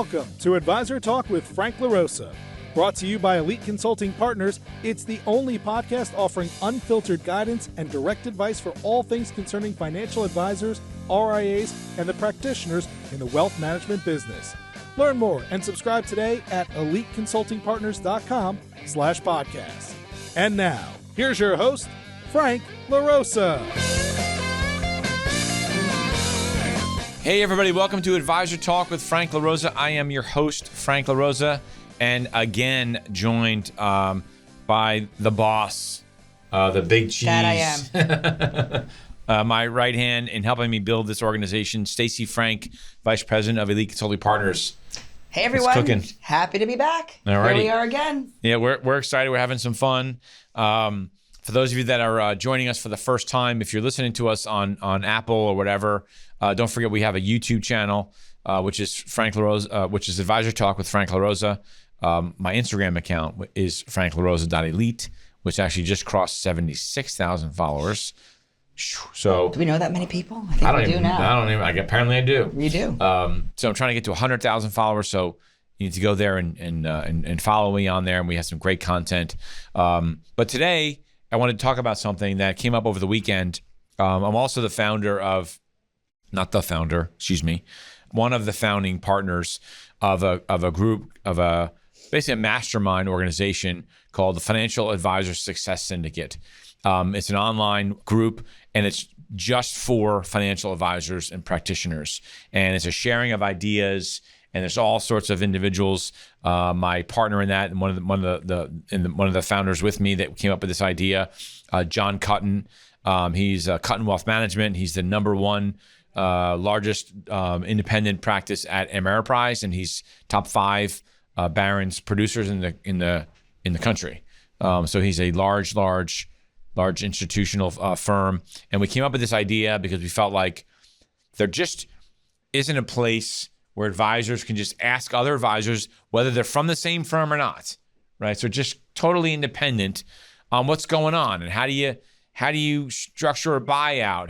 Welcome to Advisor Talk with Frank LaRosa. Brought to you by Elite Consulting Partners, it's the only podcast offering unfiltered guidance and direct advice for all things concerning financial advisors, RIAs, and the practitioners in the wealth management business. Learn more and subscribe today at eliteconsultingpartners.com/podcast. And now, here's your host, Frank LaRosa. Hey everybody, welcome to Advisor Talk with Frank LaRosa. I am your host, Frank LaRosa, and again joined by the boss, the big cheese. That I am. My right hand in helping me build this organization, Stacey Frank, Vice President of Elite Consulting Partners. Hey everyone, happy to be back. Alrighty. Here we are again. Yeah, we're excited. We're having some fun. For those of you that are joining us for the first time, if you're listening to us on Apple or whatever, don't forget we have a YouTube channel, which is Frank LaRosa, which is Advisor Talk with Frank LaRosa. My Instagram account is franklarosa.elite, which actually just crossed 76,000 followers. So do we know that many people? I think we do now. Apparently I do. You do. So I'm trying to get to 100,000 followers. So you need to go there and follow me on there, and we have some great content. But today I wanted to talk about something that came up over the weekend. I'm also the founder of, not the founder, excuse me, one of the founding partners of a group, basically a mastermind organization called the Financial Advisor Success Syndicate. It's an online group, and it's just for financial advisors and practitioners. And it's a sharing of ideas, and there's all sorts of individuals. My partner in that, and one of the founders with me that came up with this idea, John Cutton. He's Cutton Wealth Management. He's the number one largest independent practice at Ameriprise, and he's top 5 Barron's producers in the country. So he's a large institutional firm, and we came up with this idea because we felt like there just isn't a place where advisors can just ask other advisors whether they're from the same firm or not, right? So just totally independent on what's going on, and how do you structure a buyout?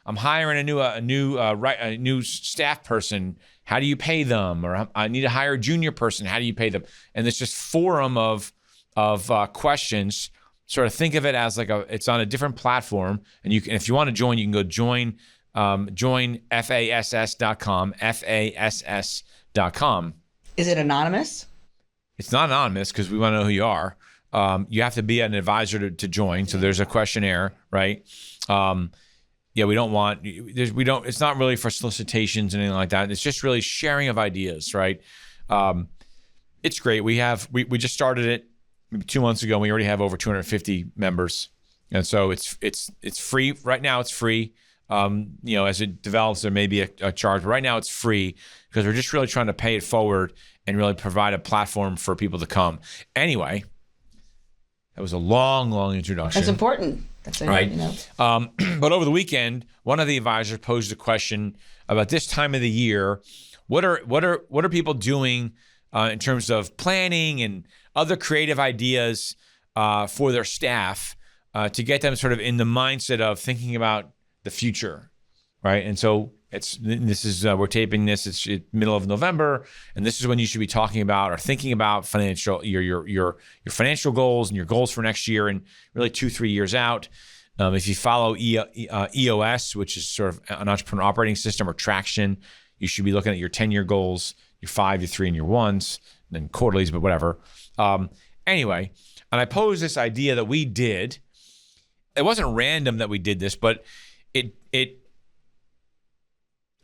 I'm hiring a new staff person. How do you pay them? Or I need to hire a junior person. How do you pay them? And it's just forum of questions. Sort of think of it as it's on a different platform, and if you want to join, you can go join FASS.com, FASS.com. Is it anonymous? It's not anonymous because we want to know who you are. You have to be an advisor to join. So there's a questionnaire, right? It's not really for solicitations and anything like that. It's just really sharing of ideas, right? It's great. We just started it maybe 2 months ago. And we already have over 250 members. And so it's free. Right now it's free. As it develops, there may be a charge, but right now it's free because we're just really trying to pay it forward and really provide a platform for people to come. Anyway, that was a long introduction. That's important. That's right. But over the weekend, one of the advisors posed a question about this time of the year. What are people doing in terms of planning and other creative ideas for their staff to get them sort of in the mindset of thinking about the future, right? And so we're taping this. It's middle of November, and this is when you should be talking about or thinking about your financial goals and your goals for next year, and really 2-3 years out. If you follow EOS, which is sort of an entrepreneur operating system, or traction, you should be looking at your 10-year goals, your 5, your 3, and your 1s, and then quarterlies, but whatever. Anyway, and I posed this idea that we did. It wasn't random that we did this, but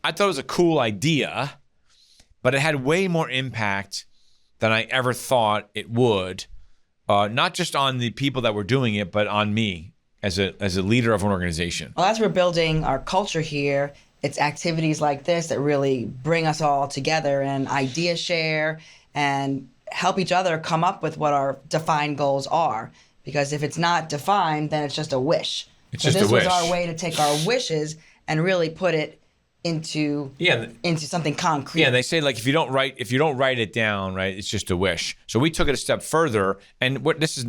I thought it was a cool idea, but it had way more impact than I ever thought it would. Not just on the people that were doing it, but on me as a leader of an organization. Well, as we're building our culture here, it's activities like this that really bring us all together and idea share and help each other come up with what our defined goals are. Because if it's not defined, then it's just a wish. This was our way to take our wishes and really put it into something concrete. Yeah, they say if you don't write it down, right, it's just a wish. So we took it a step further, and this is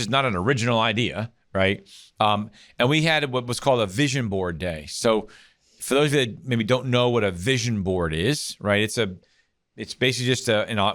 not an original idea, right? And we had what was called a vision board day. So for those of you that maybe don't know what a vision board is, right, it's basically just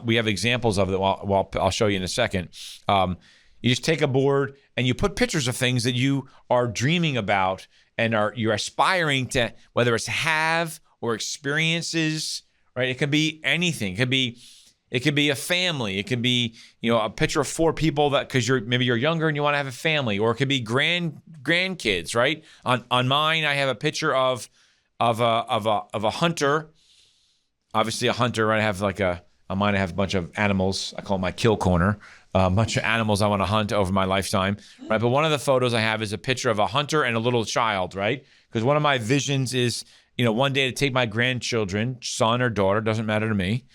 we have examples of it. Well, I'll show you in a second. You just take a board and you put pictures of things that you are dreaming about and you're aspiring to, whether it's have or experiences, right? It can be anything. It could be a family. It could be, a picture of 4 people because maybe you're younger and you want to have a family, or it could be grandkids, right? On mine, I have a picture of a hunter. Obviously a hunter, right? On mine I have a bunch of animals. I call it my kill corner. A bunch of animals I want to hunt over my lifetime, right? But one of the photos I have is a picture of a hunter and a little child, right? Because one of my visions is, one day to take my grandchildren, son or daughter, doesn't matter to me,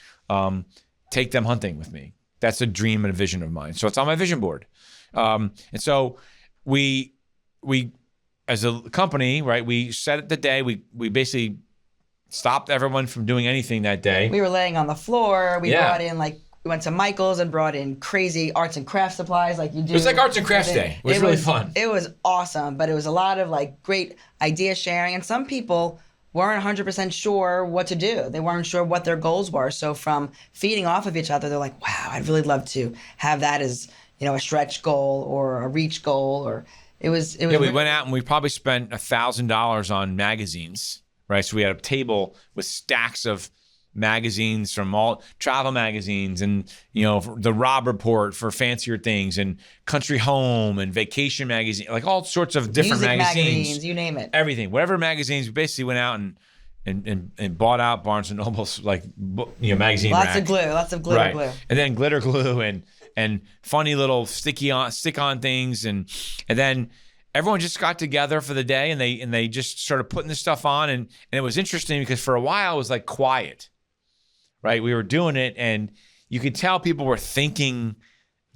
take them hunting with me. That's a dream and a vision of mine. So it's on my vision board. And so we as a company, right, we set the day, we basically stopped everyone from doing anything that day. We were laying on the floor. We brought in we went to Michael's and brought in crazy arts and crafts supplies like you do. It was like arts and crafts day. It was really fun. It was awesome, but it was a lot of great idea sharing. And some people weren't 100% sure what to do. They weren't sure what their goals were. So from feeding off of each other, they're like, wow, I'd really love to have that as, a stretch goal or a reach goal. Or it was. Yeah, we went out and we probably spent $1,000 on magazines, right? So we had a table with stacks of magazines from all travel magazines and the Rob Report for fancier things and Country Home and Vacation Magazine, like all sorts of different magazines, you name it, everything, whatever magazines. We basically went out and bought out Barnes and Noble's magazine lots rack. of glue, lots of glitter glue, and then glitter glue and funny little stick on things and then everyone just got together for the day and they just started putting this stuff on and it was interesting because for a while it was quiet. Right, we were doing it, and you could tell people were thinking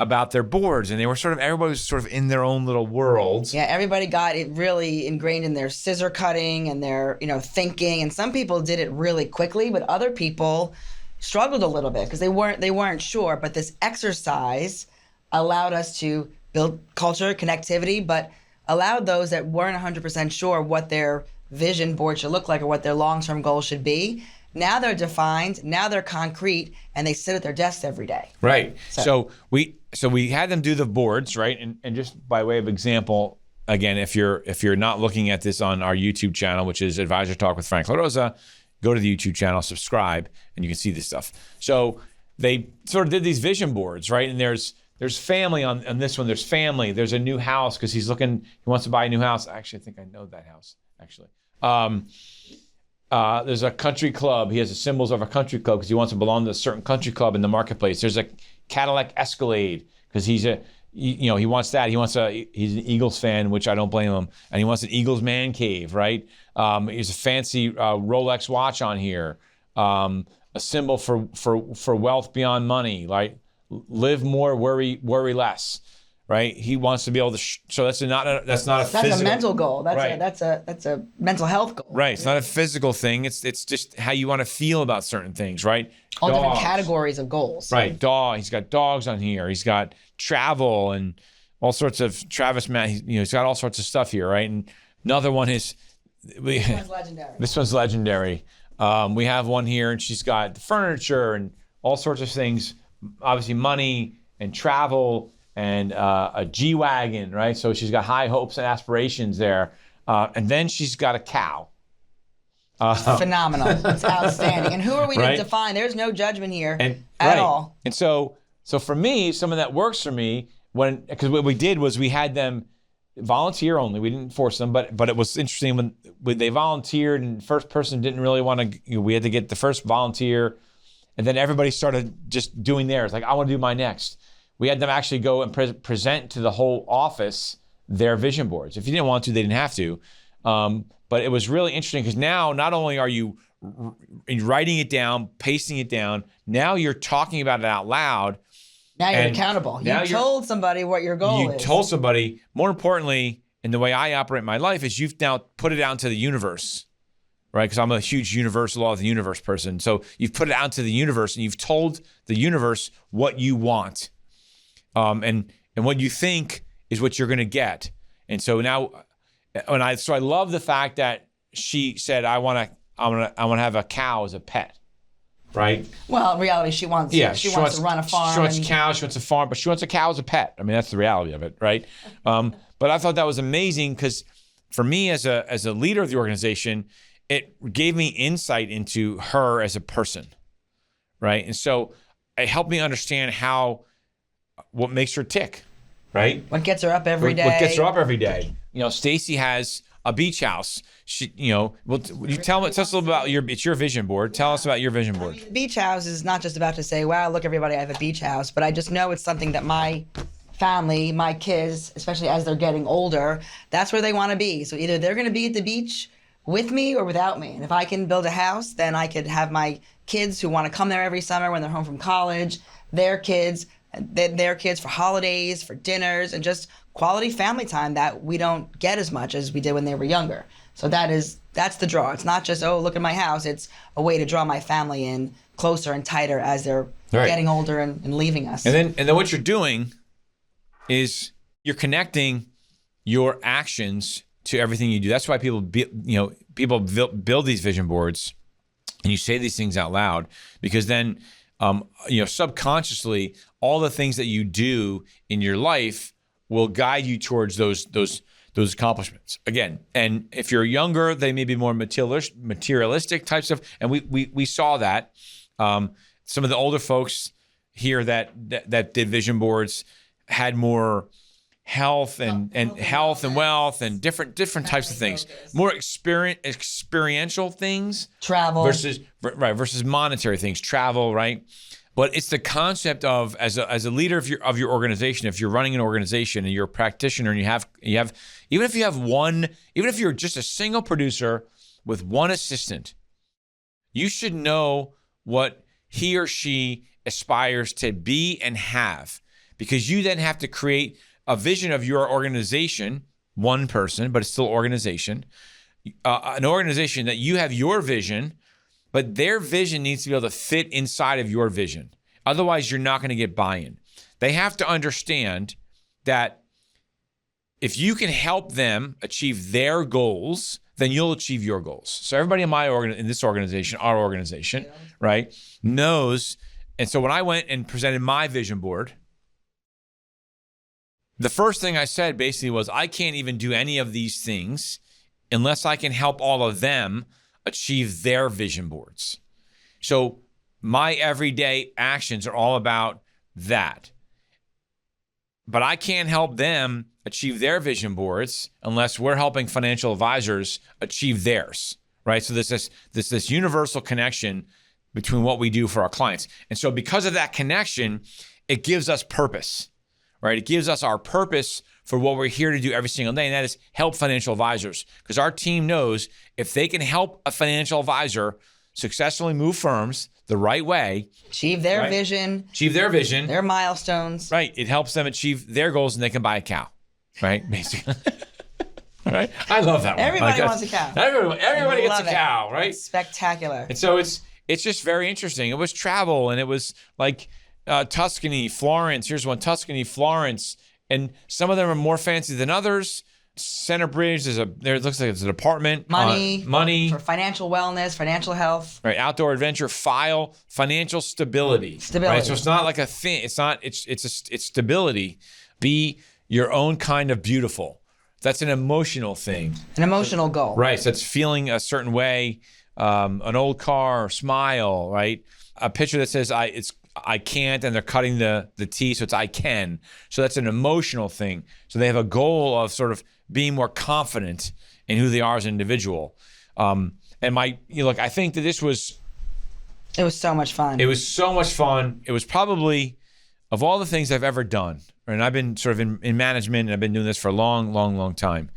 about their boards, and everybody was sort of in their own little worlds. Yeah, everybody got it really ingrained in their scissor cutting and their thinking, and some people did it really quickly, but other people struggled a little bit because they weren't sure. But this exercise allowed us to build culture, connectivity, but allowed those that weren't 100% sure what their vision board should look like or what their long-term goals should be. Now they're defined, now they're concrete, and they sit at their desks every day. Right. So we had them do the boards, right? And just by way of example, again, if you're not looking at this on our YouTube channel, which is Advisor Talk with Frank LaRosa, go to the YouTube channel, subscribe, and you can see this stuff. So they sort of did these vision boards, right? And there's family on this one. There's family. There's a new house because he wants to buy a new house. Actually, I think I know that house, actually. There's a country club. He has the symbols of a country club because he wants to belong to a certain country club in the marketplace. There's a Cadillac Escalade because he wants that. He's an Eagles fan, which I don't blame him. And he wants an Eagles man cave, right? There's a fancy Rolex watch on here. A symbol for wealth beyond money, right? Live more, worry less. Right, he wants to be able to. So that's not a physical. That's a mental goal. Right. That's a mental health goal. Right, it's not a physical thing. It's just how you want to feel about certain things. Right, all different categories of goals. Right, He's got dogs on here. He's got travel and all sorts of Travis Matt. He's got all sorts of stuff here. Right, and another one is. This one's legendary. This one's legendary. We have one here, and she's got furniture and all sorts of things. Obviously, money and travel. And a G-Wagon, right? So she's got high hopes and aspirations there. And then she's got a cow. Phenomenal. It's outstanding. And who are we to define? There's no judgment here at all. And so for me, some of that works for me because what we did was we had them volunteer only. We didn't force them, but it was interesting when they volunteered and the first person didn't really want to, we had to get the first volunteer and then everybody started just doing theirs. Like, I want to do my next. We had them actually go and present to the whole office their vision boards. If you didn't want to, they didn't have to. But it was really interesting because now not only are you writing it down, pasting it down, now you're talking about it out loud. Now you're accountable. You told somebody what your goal is. You told somebody. More importantly, in the way I operate my life is you've now put it out into the universe, right? Because I'm a huge universal law of the universe person. So you've put it out to the universe and you've told the universe what you want. And what you think is what you're going to get. And so now, I love the fact that she said, I want to have a cow as a pet, right? Well, in reality, she wants to run a farm. She wants cows, she wants a farm, but she wants a cow as a pet. I mean, that's the reality of it, right? But I thought that was amazing because for me as a leader of the organization, it gave me insight into her as a person, right? And so it helped me understand what makes her tick, right? What gets her up every day. What gets her up every day. Stacey has a beach house. She, tell us a little about it's your vision board. Tell us about your vision board. The beach house is not just about to say, wow, look, everybody, I have a beach house, but I just know it's something that my family, my kids, especially as they're getting older, that's where they want to be. So either they're going to be at the beach with me or without me. And if I can build a house, then I could have my kids who want to come there every summer when they're home from college, their kids for holidays, for dinners, and just quality family time that we don't get as much as we did when they were younger. So that's the draw. It's not just, oh, look at my house. It's a way to draw my family in closer and tighter as they're getting older and leaving us. And then what you're doing is you're connecting your actions to everything you do. That's why people build these vision boards, and you say these things out loud, because then subconsciously all the things that you do in your life will guide you towards those accomplishments. Again, and if you're younger, they may be more materialistic types of, and we saw that. Some of the older folks here that did vision boards had more health and wealth and different types of things, more experiential things, travel versus monetary things, travel, right? But it's the concept of as a leader of your organization, if you're running an organization and you're a practitioner and you have even if you're just a single producer with one assistant, you should know what he or she aspires to be and have, because you then have to create a vision of your organization, one person, but it's still organization, an organization that you have your vision, but their vision needs to be able to fit inside of your vision. Otherwise, you're not going to get buy-in. They have to understand that if you can help them achieve their goals, then you'll achieve your goals. So everybody in this organization, our organization, right, knows. And so when I went and presented my vision board, the first thing I said basically was, I can't even do any of these things unless I can help all of them achieve their vision boards. So my everyday actions are all about that. But I can't help them achieve their vision boards unless we're helping financial advisors achieve theirs, right? So there's this universal connection between what we do for our clients. And so because of that connection, it gives us purpose. Right? It gives us our purpose for what we're here to do every single day, and that is help financial advisors. Because our team knows if they can help a financial advisor successfully move firms the right way, achieve their vision, their milestones. Right. It helps them achieve their goals, and they can buy a cow. Right? Basically. All right. I love that one. Everybody wants a cow. Everybody gets a cow, right? It's spectacular. And so it's just very interesting. It was travel, and it was like Tuscany, Florence. Here's one: Tuscany, Florence, and some of them are more fancy than others. Center Bridge, it looks like it's an apartment. Money for financial wellness, financial health. Right, outdoor adventure, financial stability. Right, so it's not like a thing. It's stability. Be your own kind of beautiful. That's an emotional thing. An emotional goal. Right, so it's feeling a certain way. An old car, smile. Right, a picture that says I can't, and they're cutting the T, so it's I can. So that's an emotional thing. So they have a goal of sort of being more confident in who they are as an individual. And I think that it was so much fun. It was so much fun. It was probably, of all the things I've ever done, and I've been sort of in management, and I've been doing this for a long, long, long time.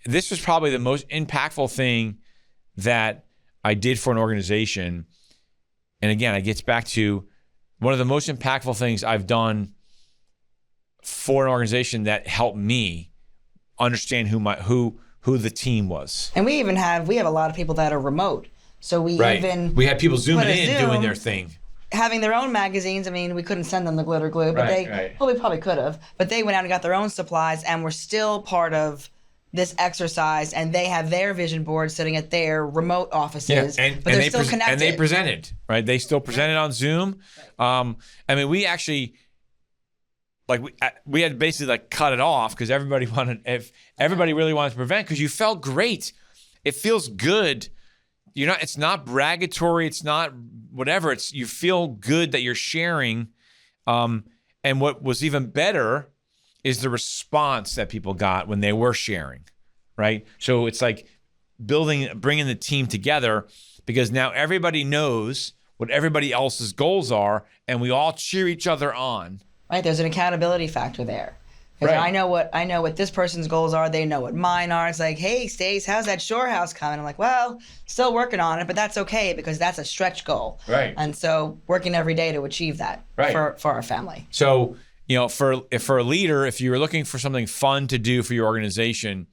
This was probably the most impactful thing that I did for an organization. And again, it gets back to one of the most impactful things I've done for an organization that helped me understand who the team was. And we have a lot of people that are remote. So we had people zooming in, doing their thing. Having their own magazines. I mean, we couldn't send them the glitter glue, but we probably could have. But they went out and got their own supplies and were still part of this exercise, and they have their vision board sitting at their remote offices, but they're still connected. And they presented, right? They still presented on Zoom. I mean, we actually, like, we had to basically like cut it off because everybody really wanted to present because you felt great. It feels good. It's not bragatory. It's not whatever. You feel good that you're sharing. And what was even better is the response that people got when they were sharing, right? So it's like bringing the team together because now everybody knows what everybody else's goals are, and we all cheer each other on. Right, there's an accountability factor there. Right. I know what this person's goals are. They know what mine are. It's like, hey, Stace, how's that shore house coming? I'm like, well, still working on it, but that's okay because that's a stretch goal. Right. And so working every day to achieve that for our family. So, for a leader, if you were looking for something fun to do for your organization,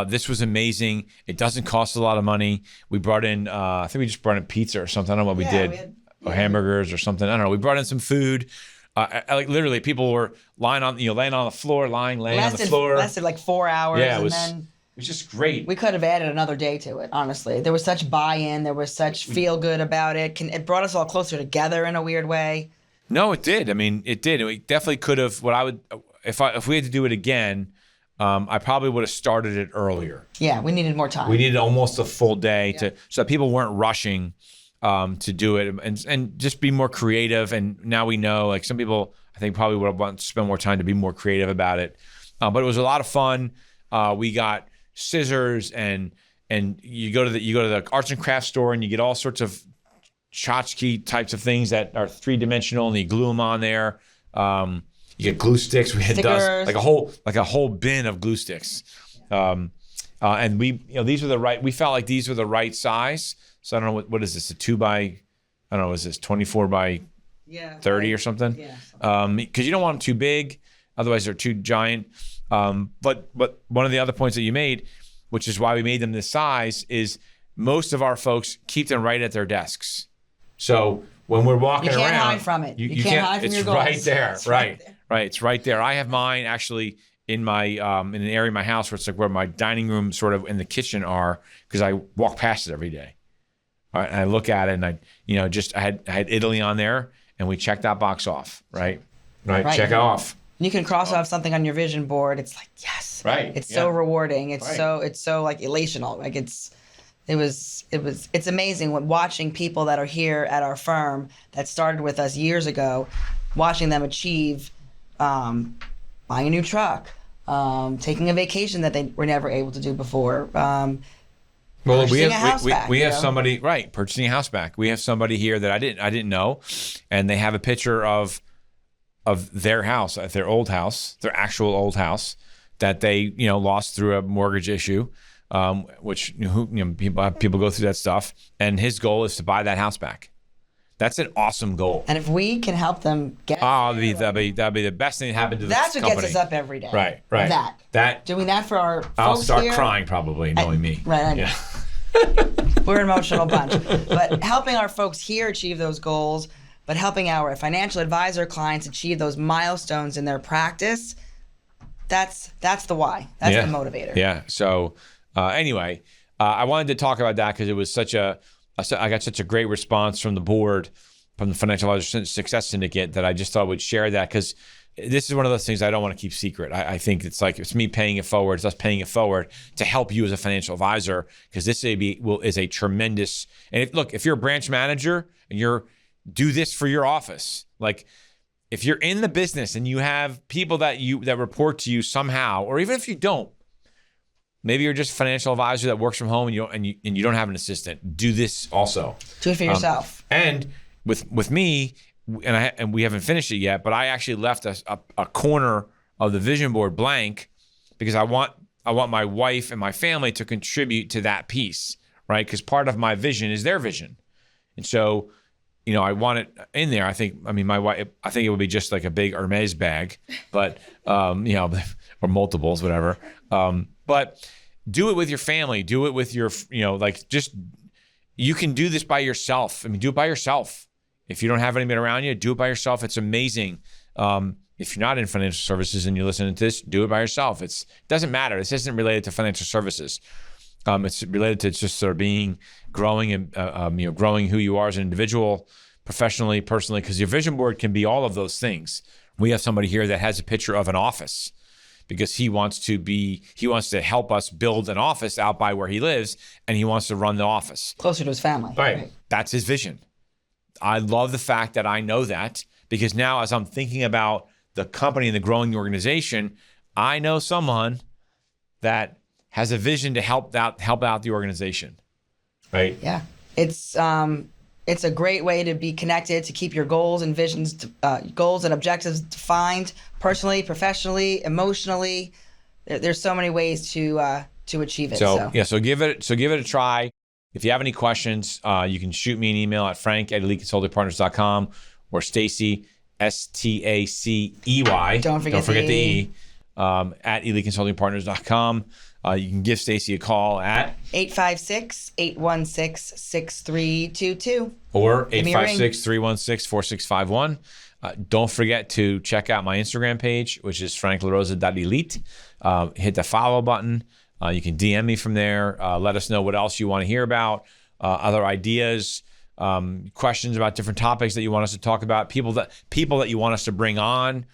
this was amazing. It doesn't cost a lot of money. We brought in, I think we just brought in pizza or something. I don't know what we did. Or hamburgers or something. I don't know. We brought in some food. Like literally, people were laying on the floor, laying on the floor. Lasted like 4 hours. Yeah, it was just great. We could have added another day to it, honestly. There was such buy-in. There was such feel-good about it. It brought us all closer together in a weird way. No, it did. I mean, it did. We definitely could have. If we had to do it again, I probably would have started it earlier. Yeah, we needed more time. We needed almost a full day so that people weren't rushing. To do it and just be more creative. And now we know, like some people, I think probably would want to spend more time to be more creative about it. But it was a lot of fun. We got scissors and you go to the arts and crafts store and you get all sorts of tchotchke types of things that are 3-dimensional and you glue them on there. You get glue sticks. We had like a whole bin of glue sticks. And these were we felt like these were the right size. So I don't know what is this, a 2 by, I don't know, is this 24 by 30 or something? Yeah. Because you don't want them too big, otherwise they're too giant. But one of the other points that you made, which is why we made them this size, is most of our folks keep them right at their desks. So when we're walking around, you can't hide from it. You can't hide from your goals. It's right there, right. It's right there. I have mine actually in my in an area of my house where it's like where my dining room sort of and the kitchen are because I walk past it every day. All right, and I look at it and I had Italy on there and we checked that box off, right? Check it off. You can cross off something on your vision board. It's like, yes. Right. It's so rewarding. It's so like elational. Like it's amazing watching people that are here at our firm that started with us years ago, watching them achieve buying a new truck, taking a vacation that they were never able to do before, well, we have somebody purchasing a house back. We have somebody here that I didn't know, and they have a picture of their house, their old house, their actual old house that they lost through a mortgage issue, which people go through that stuff. And his goal is to buy that house back. That's an awesome goal. And if we can help them get that'd be the best thing that happened to this company. That's what gets us up every day. Right. That doing that for our folks I'll start here, crying probably, knowing me. Right. I know. Yeah. We're an emotional bunch. But helping our folks here achieve those goals, but helping our financial advisor clients achieve those milestones in their practice, that's the why. That's the motivator. Yeah. So anyway, I wanted to talk about that because it was I got such a great response from the board, from the Financial Advisor Success Syndicate, that I just thought I would share that because this is one of those things I don't want to keep secret. I think it's like it's me paying it forward. It's us paying it forward to help you as a financial advisor because this is a tremendous. And if you're a branch manager and do this for your office, like if you're in the business and you have people that report to you somehow, or even if you don't, maybe you're just a financial advisor that works from home and you don't have an assistant. Do this also. Do it for yourself. And with me, and we haven't finished it yet, but I actually left a corner of the vision board blank because I want my wife and my family to contribute to that piece, right? Because part of my vision is their vision, and so I want it in there. My wife. I think it would be just like a big Hermes bag, but or multiples, whatever. But do it with your family. Do it with your, you can do this by yourself. Do it by yourself. If you don't have anybody around you, do it by yourself. It's amazing. If you're not in financial services and you're listening to this, do it by yourself. It doesn't matter. This isn't related to financial services. It's related to just sort of growing and growing who you are as an individual, professionally, personally, because your vision board can be all of those things. We have somebody here that has a picture of an office because he wants to help us build an office out by where he lives, and he wants to run the office closer to his family. Right. That's his vision. I love the fact that I know that, because now as I'm thinking about the company and the growing organization, I know someone that has a vision to help out the organization. Right. Yeah. It's a great way to be connected, to keep your goals and visions, goals and objectives defined personally, professionally, emotionally. There's so many ways to achieve it. So give it a try. If you have any questions, you can shoot me an email at frank@eliteconsultingpartners.com or Stacey, Stacey. Don't forget the E. At eliteconsultingpartners.com. You can give Stacey a call at 856-816-6322 or 856-316-4651. Don't forget to check out my Instagram page, which is franklarosa.elite. Hit the follow button. You can DM me from there. Let us know what else you want to hear about, other ideas, questions about different topics that you want us to talk about, people that you want us to bring on.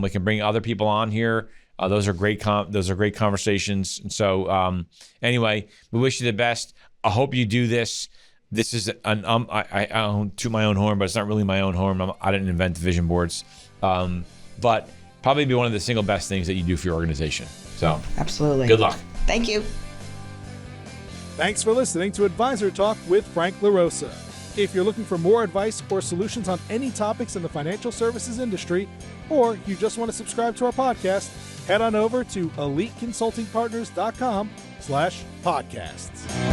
We can bring other people on here. Those are great conversations. And so anyway, we wish you the best. I hope you do this. This is I own to my own horn, but it's not really my own horn. I didn't invent the vision boards, but probably be one of the single best things that you do for your organization. So absolutely. Good luck. Thank you. Thanks for listening to Advisor Talk with Frank LaRosa. If you're looking for more advice or solutions on any topics in the financial services industry, or you just want to subscribe to our podcast, head on over to eliteconsultingpartners.com/podcasts.